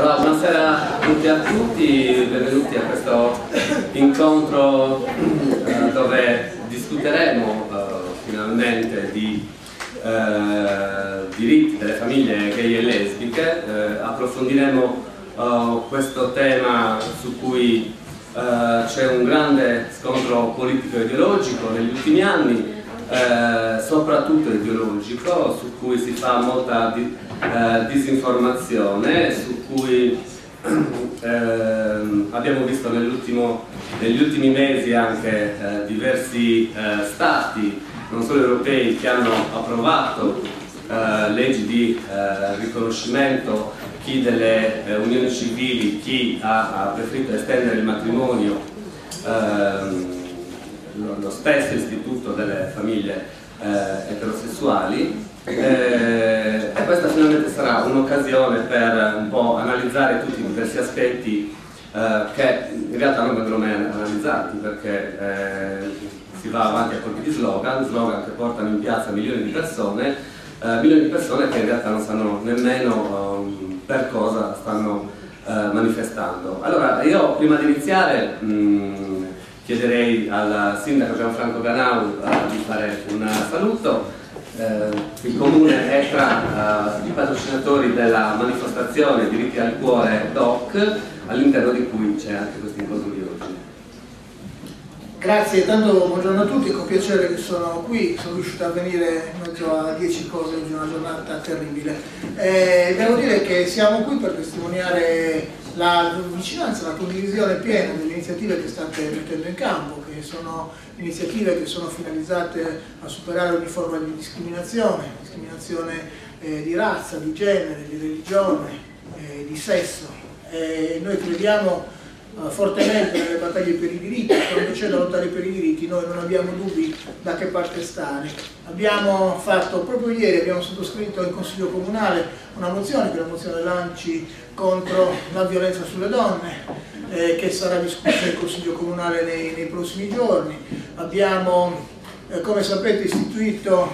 Allora, buonasera a tutti e a tutti, benvenuti a questo incontro dove discuteremo finalmente di diritti delle famiglie gay e lesbiche. Approfondiremo questo tema su cui c'è un grande scontro politico-ideologico negli ultimi anni, soprattutto ideologico, su cui si fa molta disinformazione, su cui abbiamo visto negli ultimi mesi anche diversi stati, non solo europei, che hanno approvato leggi di riconoscimento, chi delle unioni civili, chi ha preferito estendere il matrimonio, lo stesso istituto delle famiglie eterosessuali. E questa finalmente sarà un'occasione per un po' analizzare tutti i diversi aspetti che in realtà non vengono mai analizzati, perché si va avanti a colpi di slogan che portano in piazza milioni di persone che in realtà non sanno nemmeno per cosa stanno manifestando. Allora, io prima di iniziare chiederei al sindaco Gianfranco Ganau di fare un saluto. Il Comune è tra i patrocinatori della manifestazione Diritti al Cuore DOC, all'interno di cui c'è anche questo incontro di oggi. Grazie, tanto buongiorno a tutti, con piacere che sono qui, sono riuscito a venire in mezzo a 10 cose oggi, una giornata terribile. Devo dire che siamo qui per testimoniare la vicinanza, la condivisione piena delle iniziative che state mettendo in campo, che sono iniziative che sono finalizzate a superare ogni forma di discriminazione di razza, di genere, di religione, di sesso. Noi crediamo fortemente nelle battaglie per i diritti. Quando c'è da lottare per i diritti noi non abbiamo dubbi da che parte stare. Abbiamo fatto, proprio ieri abbiamo sottoscritto in Consiglio Comunale una mozione, che è la mozione Lanci contro la violenza sulle donne, che sarà discussa in Consiglio Comunale nei prossimi giorni. Abbiamo, come sapete, istituito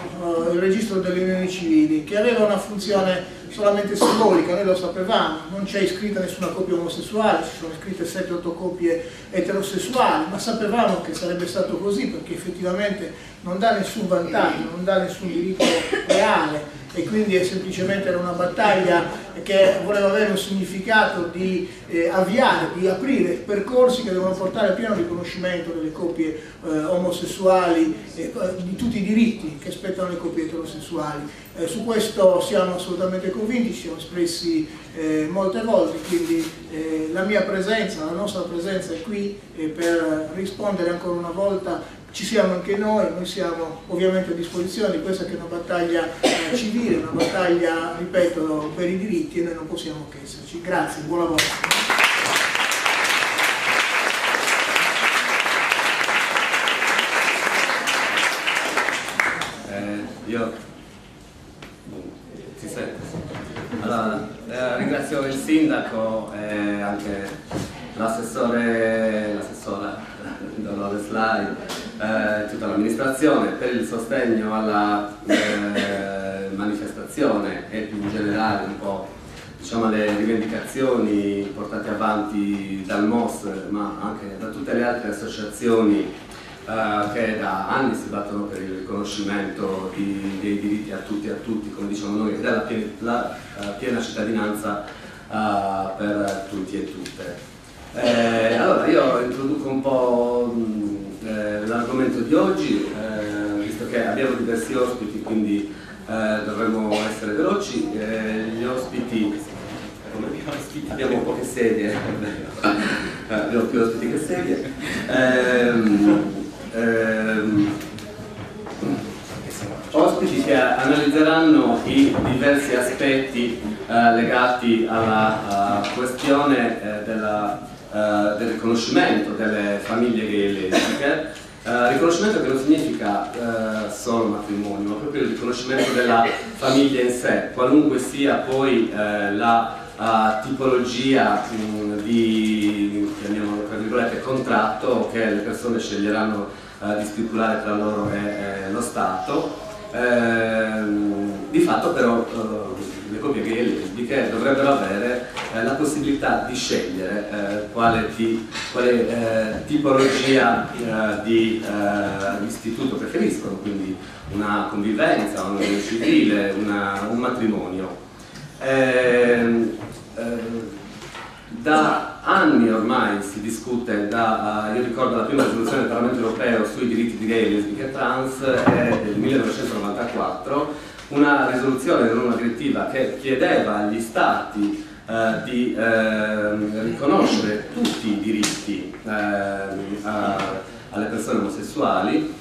il registro delle unioni civili, che aveva una funzione solamente simbolica, noi lo sapevamo, non c'è iscritta nessuna coppia omosessuale, ci sono iscritte 7-8 coppie eterosessuali, ma sapevamo che sarebbe stato così, perché effettivamente non dà nessun vantaggio, non dà nessun diritto reale, e quindi semplicemente era una battaglia che voleva avere un significato di avviare, di aprire percorsi che devono portare al pieno riconoscimento delle coppie omosessuali, di tutti i diritti che spettano alle coppie eterosessuali. Su questo siamo assolutamente convinti, ci siamo espressi molte volte, quindi la mia presenza, la nostra presenza è qui per rispondere ancora una volta. Ci siamo anche noi siamo ovviamente a disposizione di questa che è una battaglia civile, una battaglia, ripeto, per i diritti, e noi non possiamo che esserci. Grazie, buon lavoro. Si sente? Allora, ringrazio il sindaco e anche l'assessora Dolores Lai, tutta l'amministrazione, per il sostegno alla manifestazione e più in generale un po', diciamo, alle rivendicazioni portate avanti dal MOS, ma anche da tutte le altre associazioni che da anni si battono per il riconoscimento dei diritti a tutti, come diciamo noi, ed è la piena cittadinanza per tutti e tutte. Allora, io introduco un po' l'argomento di oggi, visto che abbiamo diversi ospiti, quindi dovremmo essere veloci. Gli ospiti, abbiamo poche sedie, abbiamo più ospiti che sedie. Ospiti che analizzeranno i diversi aspetti legati alla questione del riconoscimento delle famiglie gay e lesbiche, riconoscimento che non significa solo matrimonio, ma proprio il riconoscimento della famiglia in sé, qualunque sia poi la tipologia di, chiamiamolo tra virgolette, contratto che le persone sceglieranno di stipulare tra loro e lo Stato. Di fatto però le coppie gay e lesbiche dovrebbero avere la possibilità di scegliere quale tipologia di istituto preferiscono, quindi una convivenza, una unione civile, un matrimonio. Da anni ormai si discute, io ricordo la prima risoluzione del Parlamento europeo sui diritti di gay, lesbiche e trans è del 1994, una risoluzione, una direttiva che chiedeva agli Stati di riconoscere tutti i diritti alle persone omosessuali,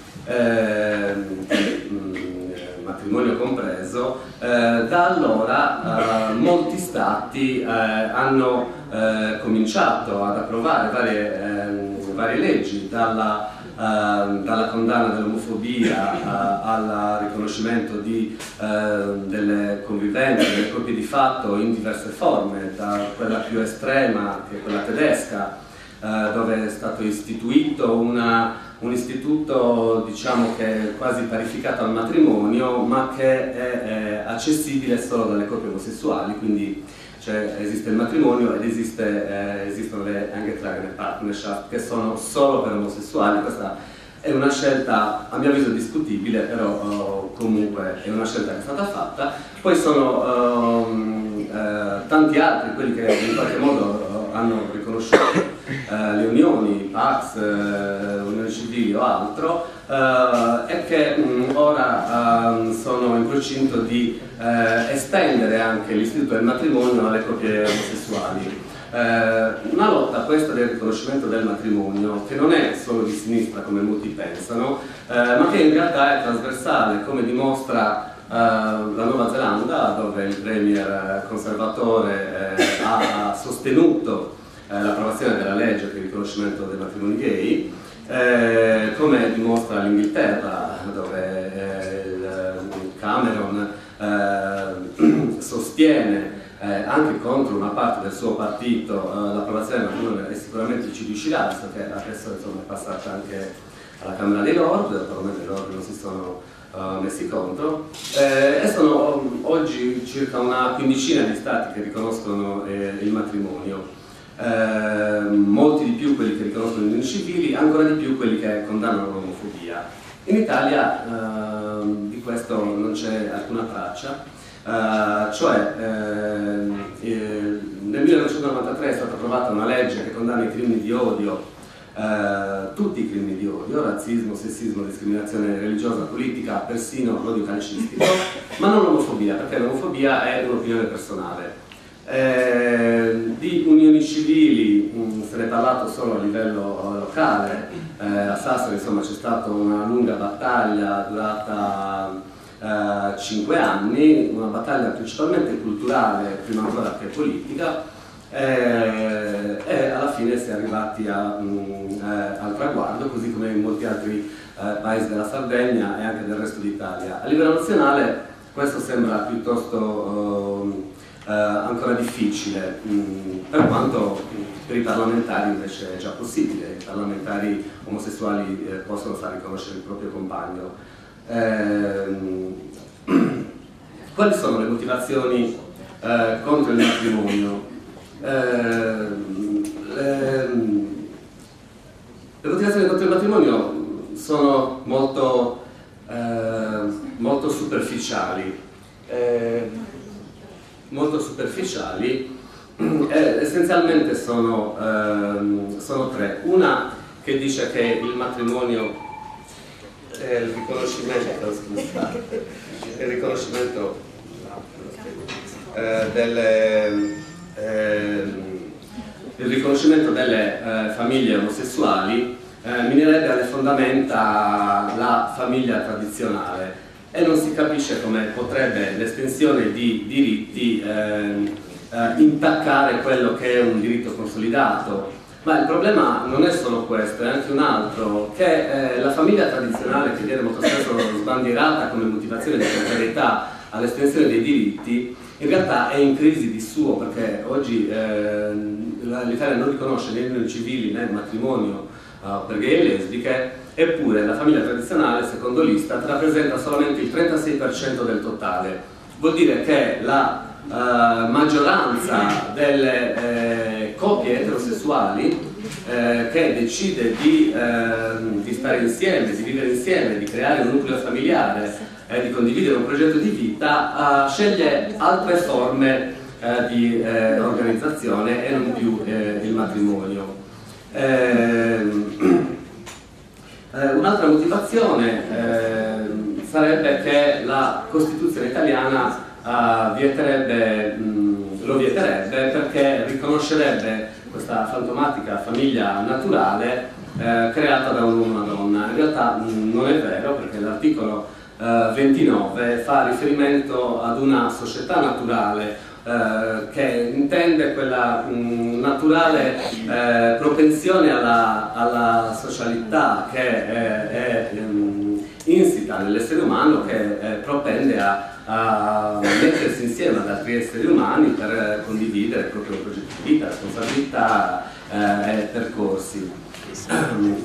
matrimonio compreso. Da allora molti Stati hanno cominciato ad approvare varie leggi, dalla condanna dell'omofobia al riconoscimento delle convivenze, delle coppie di fatto in diverse forme, da quella più estrema, che è quella tedesca, dove è stato istituito un istituto, diciamo, che è quasi parificato al matrimonio, ma che è accessibile solo dalle coppie omosessuali, quindi esiste il matrimonio ed esistono le Eingetragene Partnerschaft, che sono solo per omosessuali. Questa è una scelta a mio avviso discutibile, però comunque è una scelta che è stata fatta. Poi sono tanti altri quelli che in qualche modo hanno riconosciuto le unioni, Pax, unioni civili o altro, e che ora sono in procinto di estendere anche l'istituto del matrimonio alle coppie omosessuali. Una lotta, questa del riconoscimento del matrimonio, che non è solo di sinistra come molti pensano, ma che in realtà è trasversale, come dimostra la Nuova Zelanda, dove il premier conservatore ha sostenuto l'approvazione della legge per il riconoscimento dei matrimoni gay, come dimostra l'Inghilterra, dove Cameron sostiene anche contro una parte del suo partito l'approvazione del matrimonio, e sicuramente ci riuscirà, visto che adesso insomma, è passata anche alla Camera dei Lord, perlomeno i Lord non si sono messi contro, e sono oggi circa una quindicina di stati che riconoscono il matrimonio. Molti di più quelli che riconoscono le unioni civili, ancora di più quelli che condannano l'omofobia. In Italia di questo non c'è alcuna traccia, nel 1993 è stata approvata una legge che condanna i crimini di odio, tutti i crimini di odio, razzismo, sessismo, discriminazione religiosa, politica, persino l'odio calcistico, ma non l'omofobia, perché l'omofobia è un'opinione personale. Di unioni civili se ne è parlato solo a livello locale, a Sassari insomma c'è stata una lunga battaglia durata 5 anni, una battaglia principalmente culturale prima ancora che politica, e alla fine si è arrivati al traguardo, così come in molti altri paesi della Sardegna e anche del resto d'Italia. A livello nazionale questo sembra piuttosto ancora difficile, per quanto per i parlamentari invece è già possibile. I parlamentari omosessuali possono far riconoscere il proprio compagno. Quali sono le motivazioni contro il matrimonio? Le motivazioni contro il matrimonio sono molto superficiali. Essenzialmente sono tre. Una che dice che il matrimonio è il riconoscimento delle famiglie omosessuali minerebbe alle fondamenta la famiglia tradizionale, e non si capisce come potrebbe l'estensione di diritti intaccare quello che è un diritto consolidato. Ma il problema non è solo questo, è anche un altro, che la famiglia tradizionale, che viene molto spesso sbandierata come motivazione di contrarietà all'estensione dei diritti, in realtà è in crisi di suo, perché oggi l'Italia non riconosce né unioni civili né matrimonio per gay e lesbiche, eppure la famiglia tradizionale, secondo l'Istat, rappresenta solamente il 36% del totale. vuol dire che la maggioranza delle coppie eterosessuali che decide di stare insieme, di vivere insieme, di creare un nucleo familiare, di condividere un progetto di vita, sceglie altre forme di organizzazione e non più il matrimonio. Un'altra motivazione sarebbe che la Costituzione italiana lo vieterebbe perché riconoscerebbe questa fantomatica famiglia naturale creata da un uomo e una donna. In realtà non è vero, perché l'articolo 29 fa riferimento ad una società naturale che intende quella naturale propensione alla socialità che è insita nell'essere umano, che propende a mettersi insieme ad altri esseri umani per condividere il proprio progetto di vita, responsabilità e percorsi.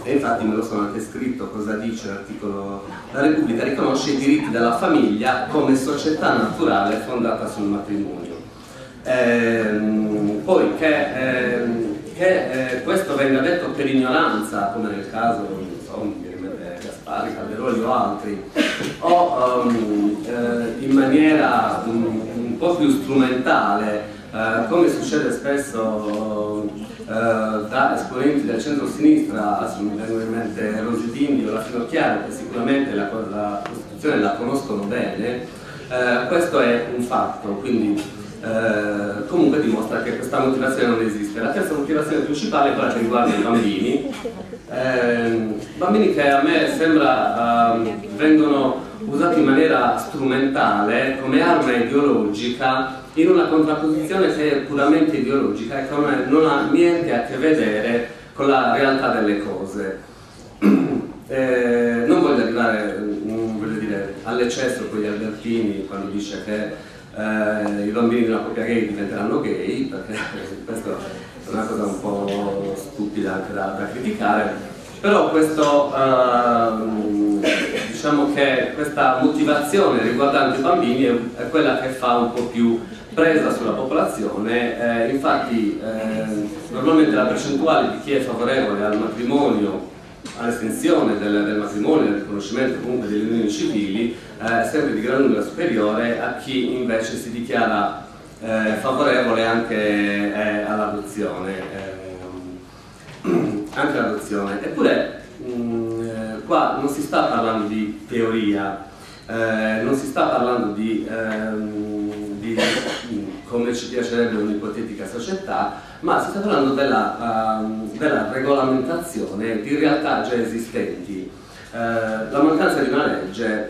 E infatti me lo sono anche scritto cosa dice l'articolo. La Repubblica riconosce i diritti della famiglia come società naturale fondata sul matrimonio. Poi che questo venga detto per ignoranza, come nel caso, non so, mi rimette Gaspari, Calderoli o altri, o in maniera un po' più strumentale, come succede spesso da esponenti del centro-sinistra, adesso mi vengono in mente Rosy Dindi o la Finocchiaro, che sicuramente la Costituzione la conoscono bene, questo è un fatto, quindi comunque dimostra che questa motivazione non esiste. La terza motivazione principale è quella che riguarda i bambini, bambini che a me sembra vengono usati in maniera strumentale come arma ideologica in una contrapposizione che è puramente ideologica e che non ha niente a che vedere con la realtà delle cose. Non voglio arrivare, voglio dire, all'eccesso con gli Albertini quando dice che i bambini di una coppia gay diventeranno gay, perché questa è una cosa un po' stupida anche da criticare, però questo, diciamo che questa motivazione riguardante i bambini è quella che fa un po' più presa sulla popolazione. Infatti normalmente la percentuale di chi è favorevole al matrimonio, all'estensione del matrimonio, del riconoscimento comunque delle unioni civili, è sempre di gran lunga superiore a chi invece si dichiara favorevole anche all'adozione. Eppure qua non si sta parlando di teoria, non si sta parlando di come ci piacerebbe un'ipotetica società, ma si sta parlando della regolamentazione di realtà già esistenti. La mancanza di una legge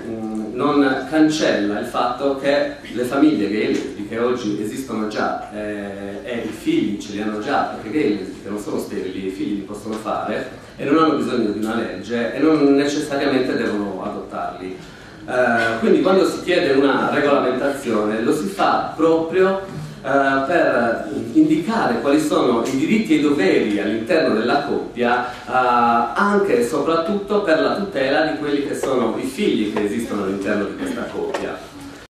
non cancella il fatto che le famiglie gay e lesbiche oggi esistono già e i figli ce li hanno già, perché gay e lesbiche non sono sterili, i figli li possono fare e non hanno bisogno di una legge e non necessariamente devono adottarli. Quindi quando si chiede una regolamentazione lo si fa proprio per indicare quali sono i diritti e i doveri all'interno della coppia, anche e soprattutto per la tutela di quelli che sono i figli che esistono all'interno di questa coppia.